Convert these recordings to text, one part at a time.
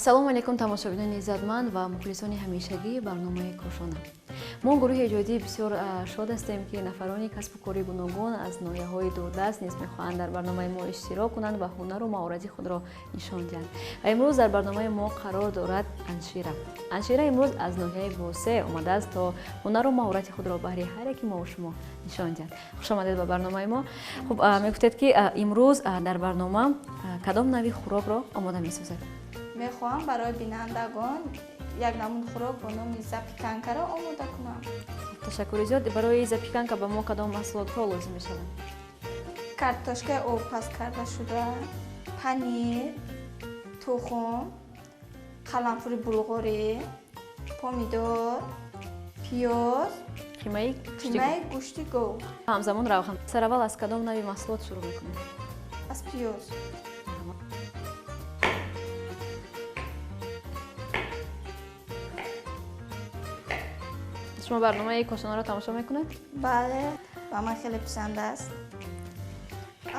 салому алейкум тамошобинони иззатманд ва мухлисони ҳамешагии барномаи кошона. мо гурӯҳи эҷодӣ бисёр шод ҳастем ки нафарони касбу кори гуногун аз ноҳияҳои дурдаст низ мехоҳанд дар барномаи мо иштирок кунанд ва ҳунару маҳорати худро нишон диҳанд. Ва имрӯз дар барномаи мо қарор дорад Аншира. Аншира имрӯз аз ноҳияи Босе омадааст то ҳунару маҳорати худро баҳри ҳар яки мо шумо нишон диҳад. Хушомадед ба барномаи мо. Хуб, мегуфтед ки имрӯз дар барнома кадом нави хӯрокро омода месозед? мехоҳам барои бинандагон як намуд хӯрок бо номи запиканкаро омода кунам. Ташаккури зиёд. Барои запиканка ба мо кадом маҳсулотҳо лозим мешаванд? Картошкаи обпаз карда шуда, панир, тухм, қаламфури булғорӣ, помидор, пиёз, қимаи гӯшти гов. ҳамзамон равған. Сараввал аз кадом нави маҳсулот шурӯъ мекунем? аз пиёз. шумо барномаи кошонаро тамошо мекунед? бале, ба ман хеле писанд аст.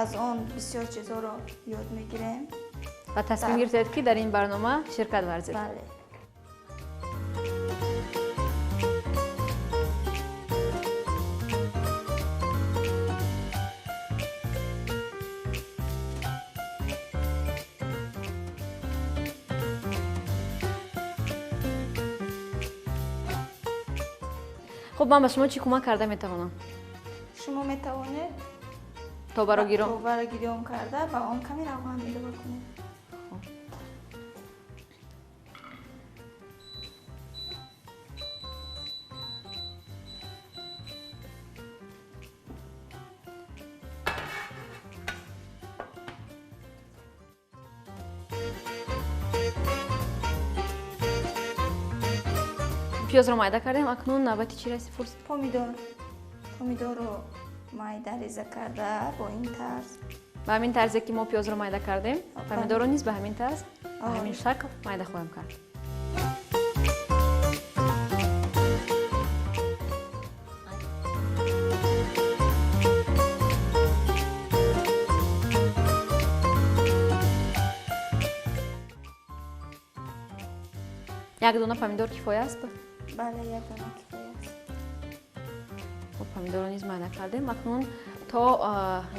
аз он бисёр чизҳоро ёд мегирем ва тасмим гирифтед ки дар ин барнома ширкат варзед. бале. хуб, ман ба шумо чӣ кӯмак карда метавонам? шумо метавонед тобаро гирём карда ба он каме равған илова кунед. пиёзро майда кардем. Акнун навбати чӣ раси фурс? помидорро майда реза карда бо ин тарз. ба ҳамин тарзе ки мо пиёзро майда кардем, помидорро низ ба ҳамин тарз, ба ҳамин шакл майда хоҳем кард. як дона помидор кифоя аст? бале, як дона кифоя аст. хуб, помидорро низ майда кардем. Акнун то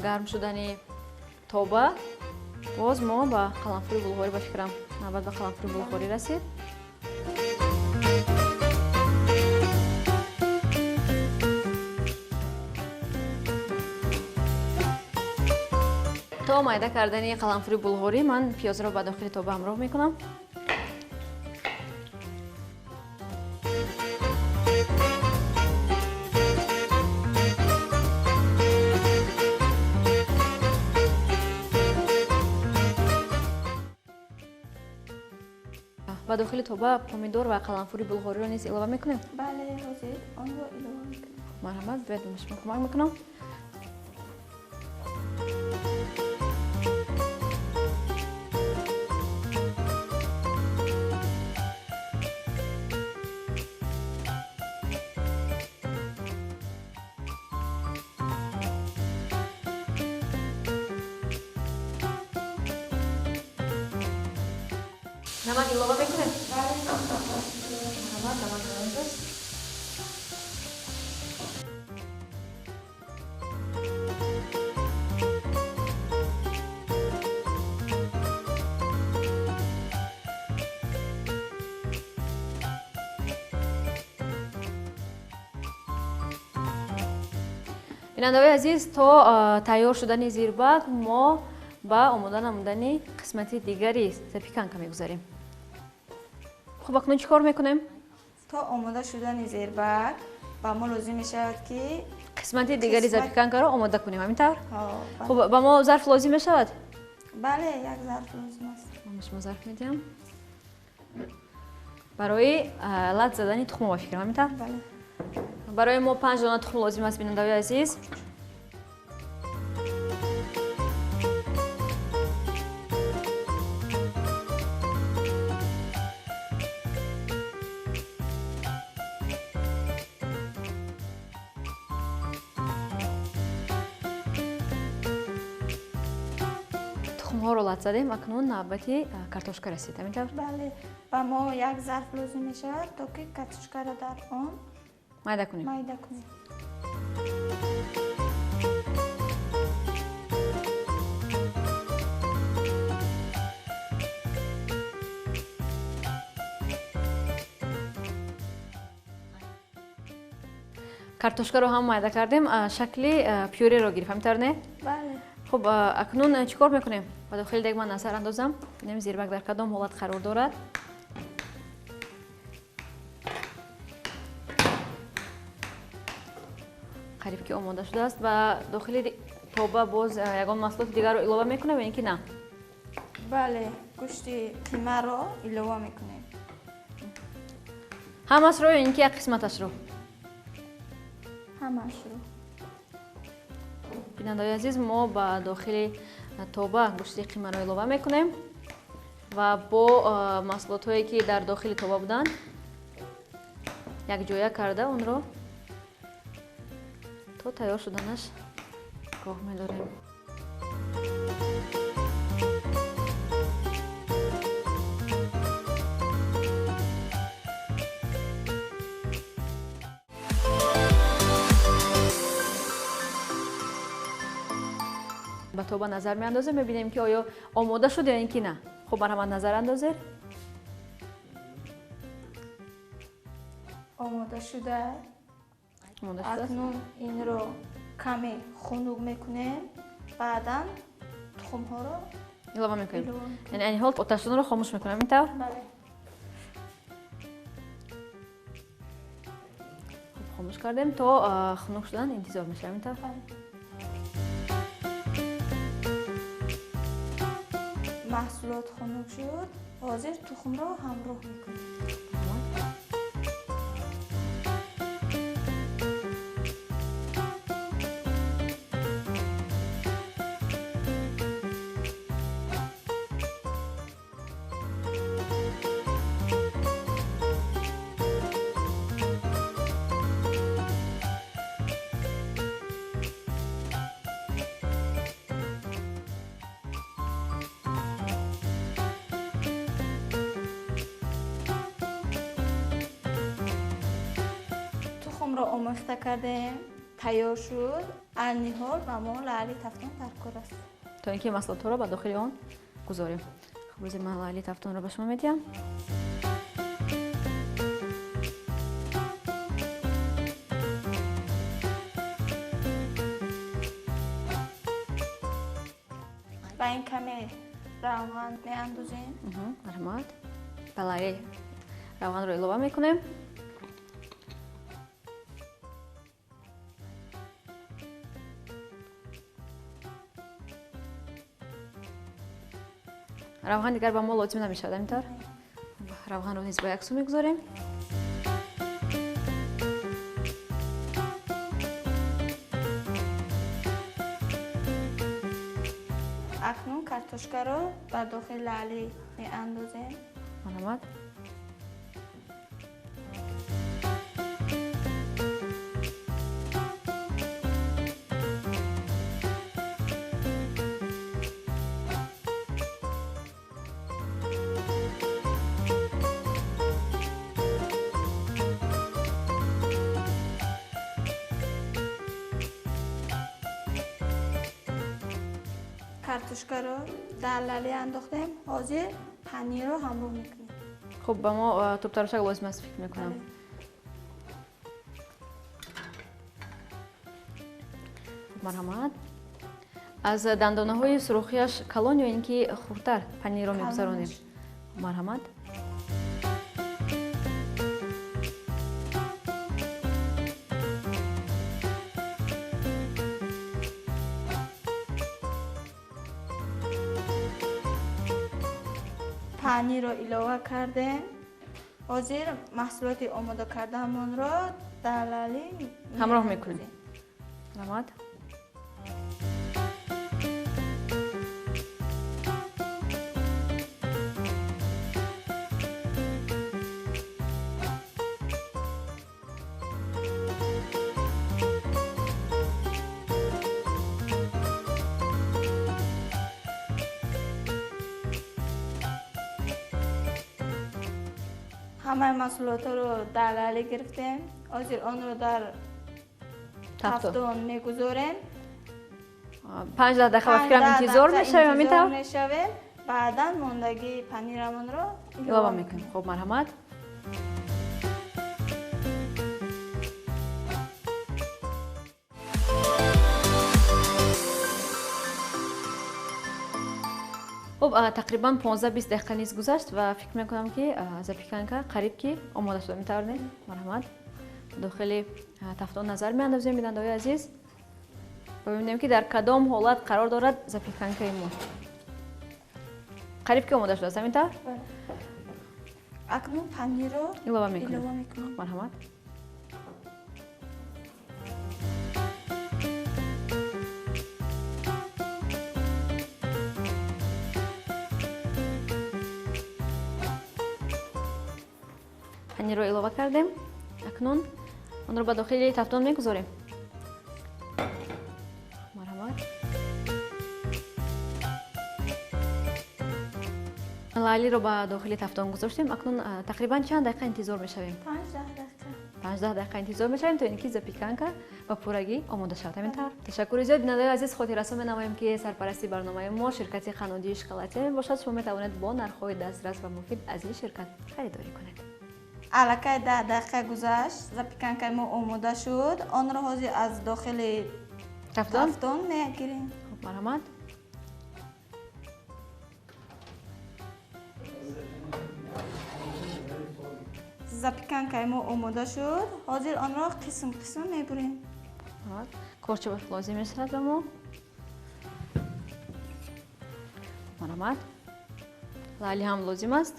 гарм шудани тоба боз мо ба қаламфури булғорӣ ба фикрам навбат ба қаламфури булғорӣ расид. то майда кардани қаламфури булғорӣ ман пиёзро ба дохили тоба ҳамроҳ мекунам. ба дохили тоба помидор ва қаламфури булғориро низ илова мекунем. бале, ҳозир онро илова мекунем. марҳамат, биёед ба шумо кӯмак мекунам. намак илова мекунем? марҳамат, намак илова. бинандавои азиз, то тайёр шудани зирбак мо ба омода намудани қисмати дигари запиканка мегузарем. хуб, акнун чӣ кор мекунем? то омода шудани зирбак ба мо лозим мешавад ки қисмати дигари запиканкаро омода кунем, ҳамин тавр? бале. хуб, ба мо зарф лозим мешавад? бале, як зарф лозим аст. ман ба шумо зарф медиҳам. барои лат задани тухмо ба фикрам, ҳамин тавр? бале. барои мо 5 дона тухм лозим аст, бинандавои азиз. тухмҳоро лат задем. Акнун навбати картошка расид. Ҳамин тавр? бале, ба мо як зарф лозим мешавад, то ки картошкаро дар он Майда кунем. майда кунем. Картошкаро ҳам майда кардем, шакли пюреро гирифт. Ҳамин тавр не? Бале. Хуб, акнун чӣ кор мекунем? Ба дохили дег ман назар андозам. Бинем зирбак дар кадом ҳолат қарор дорад. қариб ки омода шудааст. Ба дохили тоба боз ягон маҳсулоти дигарро илова мекунем ё ин ки на? бале, гӯшти қимаро илова мекунем. ҳамашро ё ин ки як қисматашро? ҳамашро. бинандаи азиз, мо ба дохили тоба гӯшти қимаро илова мекунем ва бо маҳсулотҳое ки дар дохили тоба буданд якҷоя карда онро то тайёр шуданаш гоҳ медорем. ба тоба назар меандозем, мебинем ки оё омода шуд ё ин ки на. хуб, марҳамат назар андозед. омода шуда. Омода шудааст. акнун инро каме хунук мекунем, баъдан тухмҳоро илова мекунем. илова мекунем. яъни айни ҳол оташонро хомӯш мекунем. Ин тавр? бале. хуб, хомӯш кардем то хунук шудан интизор мешавем. Ин тавр? бале. маҳсулот хунук шуд, ҳозир тухмро ҳамроҳ мекунем. тухмро омохта кардем, тайёр шуд. алниҳол ба мо лаъли тафтон дар кор аст. то ин ки маҳсулотҳоро ба дохили он гузорем. хуб, рӯзи ман лайли тафтонро ба шумо медиҳам. ба ин каме равған меандозем. марҳамат. Ба лайли равғанро илова мекунем. равған дигар ба мо лозим намешавад. Ҳамин тавр? равғанро низ ба як су мегузорем. акнун картошкаро ба дохили лаъли меандозем. марҳамат. картошкаро дар лали андохтем, ҳозир панирро ҳамроҳ мекунем. хуб, ба мо тубтарошак лозим аст фикр мекунам. бале. марҳамат. аз дандонаҳои сурухияш калон ё ин ки хурдтар панирро мегузаронем? марҳамат. панирро илова кардем. ҳозир маҳсулоти омода кардаамонро дар лали ҳамроҳ мекунем. марҳамат. ҳамаи маҳсулотро дар лали гирифтем. ҳозир онро дар тафтон мегузорем. 5 дақиқа ва фикрам интизор мешавем. интизор мешавем. баъдан мондагии панирамонро илова мекунем. хуб, марҳамат. خب تقریبا 15-20 دقیقه نیز گذشت و فکر میکنم که زاپیکانکا قریب که آماده شده. میتونید مرحمت داخل تفتون نظر میاندازیم بیننده‌های عزیز و ببینیم که در کدام حالت قرار دارد زاپیکانکای ما. قریب که آماده شده است همینطور؟ اکنون پنیر رو ilova میکنیم. مرحمت. پنیر رو ilova کردیم. اکنون آن رو به داخل تفتون میگذاریم. مرحمت. لالی رو به داخل تفتون گذاشتیم. اکنون تقریبا چند دقیقه انتظار میشویم؟ 15 دقیقه انتظار میشویم تا اینکه زاپیکانکا با پورگی آماده شود. همینطور. تشکر زیاد. بیننده‌های عزیز، خاطررسانی می‌نماییم که سرپرستی برنامه ما شرکت خانوادگی شکلاتی باشد. شما می‌توانید با نرخ‌های دسترس و مفید از این شرکت خریداری کنید. الکه 10 دقیقه گذشت. زاپیکانکای ما آماده شد. آن را حاضر از داخل تفتون میگیریم. خب مرحمت. زاپیکانکای ما آماده شد. حاضر آن را قسم قسم میبریم. کورچه لازم است به ما. مرحمت. لالی هم لازم است.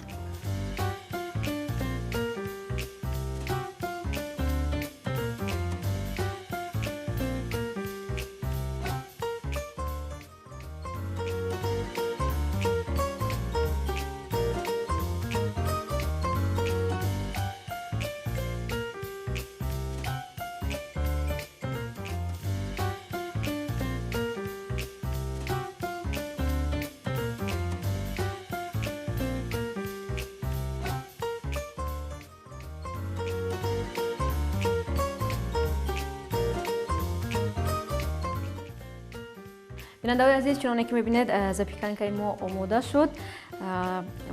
بیننده‌های عزیز، چنانه که می‌بینید زاپیکانکای ما آماده شد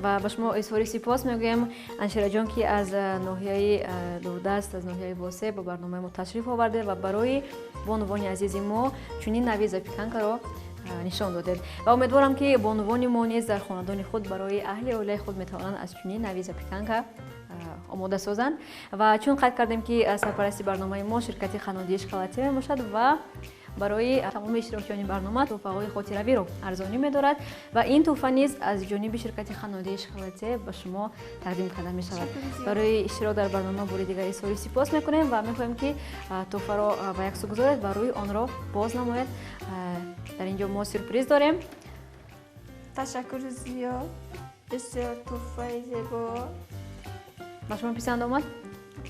و به شما اظهار سپاس میگویم انشیره جان که از ناحیه دوردست، از ناحیه واسع به برنامه ما تشریف آورده و برای بانوان عزیز ما چنین نوع زاپیکانکا را نشان دادید و امیدوارم که بانوان ما نیز در خاندان خود برای اهل عائله خود میتوانند از چنین نوع زاپیکانکا آماده سازند و چون قصد کردیم که سرپرستی برنامه ما شرکت خانوادگی شکلاتی باشد و برای تمام اشتراکیان برنامه تحفه‌های خاطروی رو ارزانی می‌دارد و این تحفه نیز از جانب شرکت خانوادگی شکلاتی به شما تقدیم کرده می‌شود. برای اشتراک در برنامه بار دیگر اظهار سپاس می‌کنیم و می‌خواهیم که تحفه را به یک سو بگذارید و روی آن را باز نمایید. در اینجا ما سورپرایز داریم. تشکر زیاد. بسیار تحفه زیبا. به شما پسند آمد؟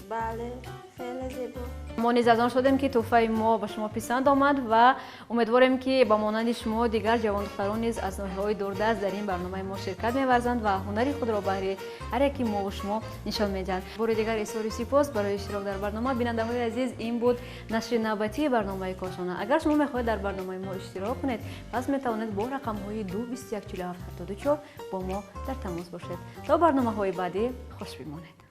بله، خیلی زیبا. ما نیز از آن شدیم که تحفه ما به شما پسند آمد و امیدواریم که با مانند شما دیگر جوان دختران نیز از ناحیه‌های دوردست در این برنامه ما شرکت می‌ورزند و هنر خود را برای هر یکی ما و شما نشان می‌دهند. بار دیگر اظهار سپاس برای اشتراک در برنامه. بیننده‌های عزیز، این بود نشر نوبتی برنامه کاشانه. اگر شما می‌خواهید در برنامه ما اشتراک کنید، پس می‌توانید با رقم‌های 2214774 با ما در تماس باشید. تا برنامه‌های بعدی خوش بمانید.